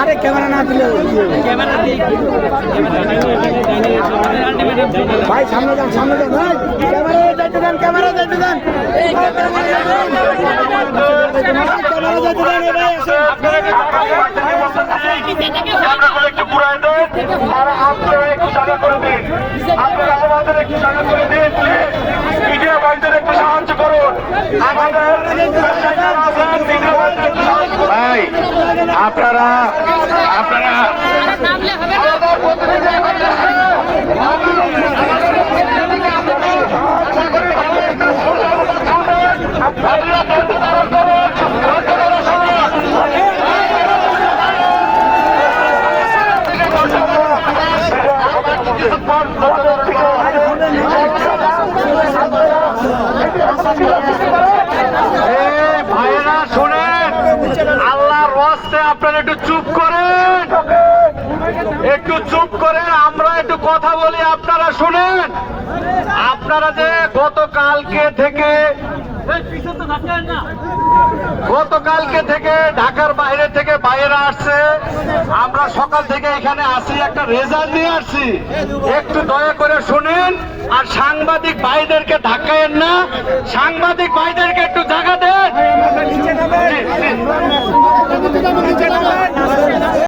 আরে ক্যামেরা না দিলে ভাই সামনে যান ভাই ক্যামেরা যাইতে দেন ক্যামেরা যাইতে দেন একটু ঘুরাই দেন আর আপনারা একটু জায়গা করে দিন, আপনারা আমাদের একটু জায়গা করে দিন, মিডিয়া ভাইদের একটু সাহায্য করুন আমাদের ভাই। আপনারা ভাইয়েরা শোনেন, আল্লাহর ওয়াস্তে আপনারা একটু চুপ করেন, একটু চুপ করেন, আমরা একটু কথা বলি, আপনারা শুনেন। আপনারা যে গতকালকে থেকে ঢাকার বাইরে থেকে বাইরে আসছে, আমরা সকাল থেকে এখানে আসি, একটা রেজাল্ট নিয়ে আসছি, একটু দয়া করে শুনেন। আর সাংবাদিক ভাইদেরকে ধাক্কায়েন না, সাংবাদিক ভাইদেরকে একটু